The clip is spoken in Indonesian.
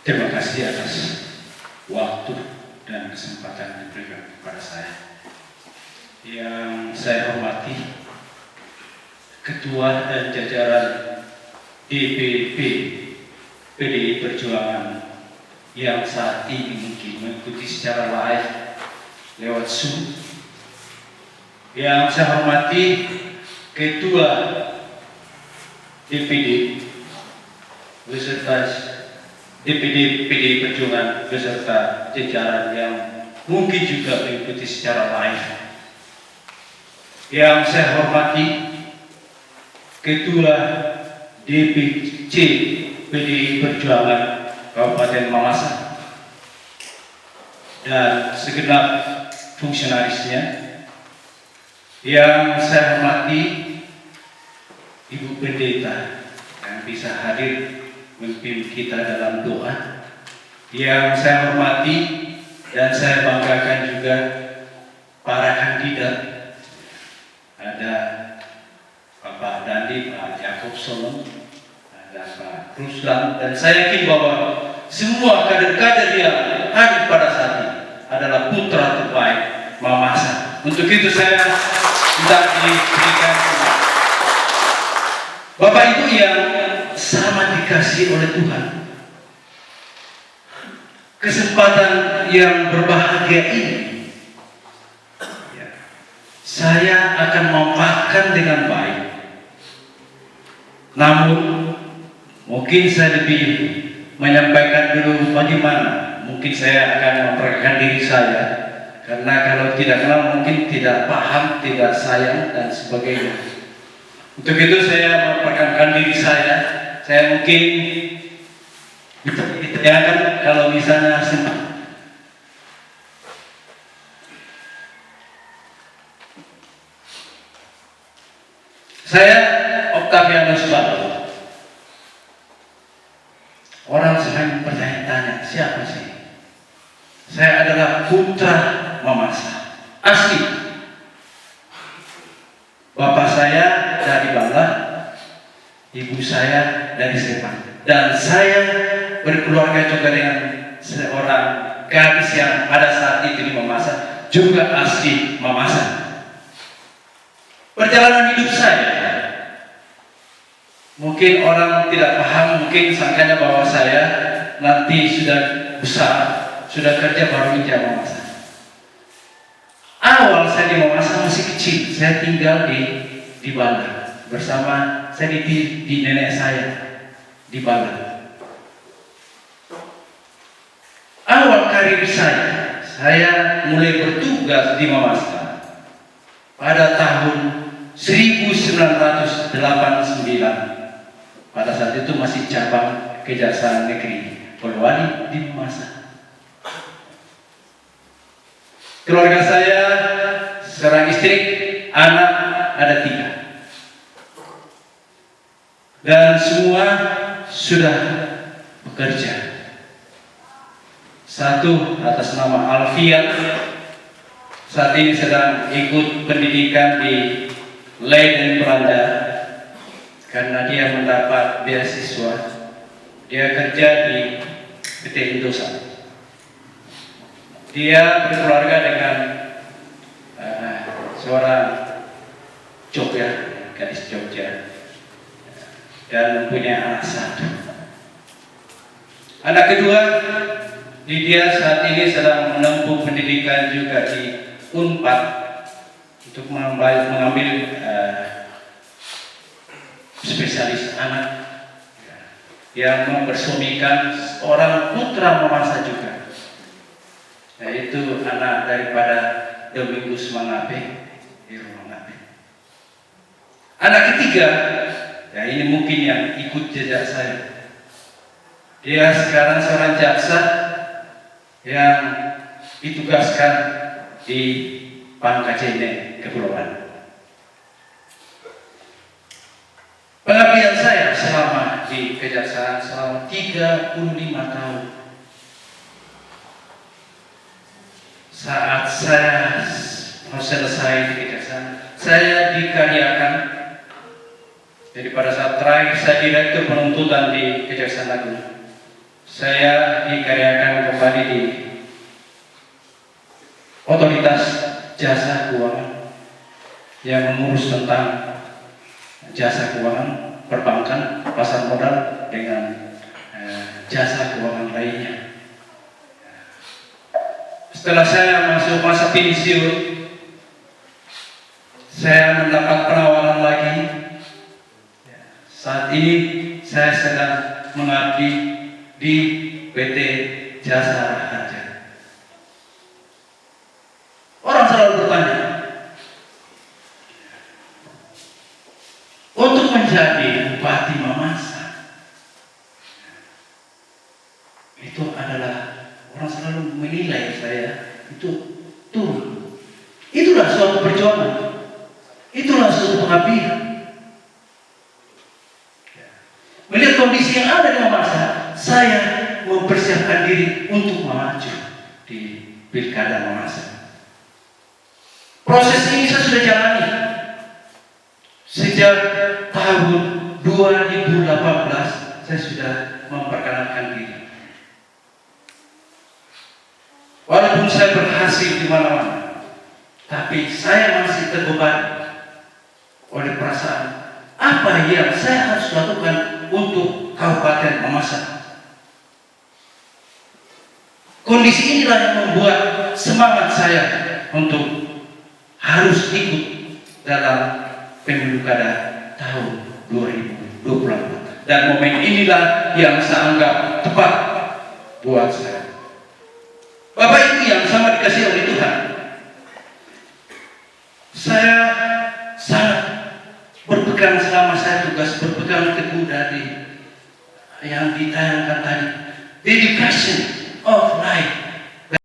Terima kasih atas waktu dan kesempatan yang diberikan kepada saya. Yang saya hormati Ketua dan jajaran DPP PDI Perjuangan yang saat ini mungkin mengikuti secara live lewat Zoom. Yang saya hormati Ketua DPD beserta DPD PDI Perjuangan beserta jajaran yang mungkin juga mengikuti secara live. Yang saya hormati Ketua DPC PDI Perjuangan Kabupaten Mamasa dan segenap fungsionarisnya. Yang saya hormati Ibu Pendeta yang bisa hadir memimpin kita dalam doa. Yang saya hormati dan saya banggakan juga para kandidat. Ada Bapak Dandi, Pak Jakob Solon, ada Pak Ruslan, dan saya yakin bahwa semua kader-kader yang hadir pada saat ini adalah putra terbaik Mamasa. Untuk itu saya minta diberikan Bapak Ibu yang sama dikasih oleh Tuhan. Kesempatan yang berbahagia ini saya akan memanfaatkan dengan baik. Namun mungkin saya lebih menyampaikan dulu bagaimana mungkin saya akan memperkenalkan diri saya, karena kalau tidak kenal mungkin tidak paham, tidak sayang dan sebagainya. Untuk itu saya memperkenalkan diri saya. Saya mungkin ditanyakan kalau misalnya sempat. Saya Octavianus Balo. Orang sering bertanya-tanya, siapa sih? Saya adalah putra Mamasa, asli. Bapak saya dari Bala, ibu saya dari Sepang, dan saya berkeluarga juga dengan seorang gadis yang pada saat itu di Mamasa, juga asli Mamasa. Perjalanan hidup saya, mungkin orang tidak paham, mungkin sangkanya bahwa saya nanti sudah besar, sudah kerja baru pindah Mamasa. Awal saya di Mamasa masih kecil, saya tinggal di Bala bersama saya di nenek saya di Bala. Awal karir saya mulai bertugas di Mamasa pada tahun 1989. Pada saat itu masih cabang Kejaksaan Negeri Polewali di Mamasa. Keluarga saya, seorang istri, anak ada 3, dan semua sudah bekerja. Satu atas nama Alfian, saat ini sedang ikut pendidikan di Leiden, Belanda, karena dia mendapat beasiswa. Dia kerja di PT Indosat. Dia berkeluarga dengan seorang Jogja, gadis Jogja, dan mempunyai anak 1. Anak kedua, Lydia, saat ini sedang menempuh pendidikan juga di Unpad untuk mengambil spesialis anak yang mempersuamikan seorang putra Mamasa juga, yaitu anak daripada Domingus Mangabe di Mangabe. Anak ketiga, ya ini mungkin yang ikut jejak saya. Dia sekarang seorang jaksa yang ditugaskan di Pangkajene, Kepulauan. Pengabdian saya selama di kejaksaan selama 35 tahun. Saat saya mau selesai di kejaksaan, saya dikaryakan. Jadi pada saat terakhir saya direktur penuntutan di Kejaksaan Agung. saya dikaryakan kembali di otoritas jasa keuangan yang mengurus tentang jasa keuangan, perbankan, pasar modal dengan jasa keuangan lainnya. Setelah saya masuk masa pensiun, saya mendapat penawaran lagi. Saat ini saya sedang mengabdi di PT Jasa Raharja. Orang selalu bertanya, untuk menjadi bupati Mamasa, itu adalah orang selalu menilai saya itu turun. Itulah suatu perjuangan, itulah suatu pengabdian. Melihat kondisi yang ada di Mamasa, saya mempersiapkan diri untuk maju di Pilkada Mamasa. Proses ini saya sudah jalani sejak tahun 2018. Saya sudah memperkenalkan diri. Walaupun saya berhasil di mana-mana, tapi saya masih terbebani oleh perasaan apa yang saya harus lakukan untuk Kabupaten Mamasa. Kondisi inilah yang membuat semangat saya untuk harus ikut dalam pemilu kada tahun 2024. Dan momen inilah yang saya anggap tepat buat saya. Bapak Ibu yang sama dikasih oleh Tuhan, saya sangat berpegang selama saya tugas, berpegang teguh dari yang ditayangkan tadi, dedication of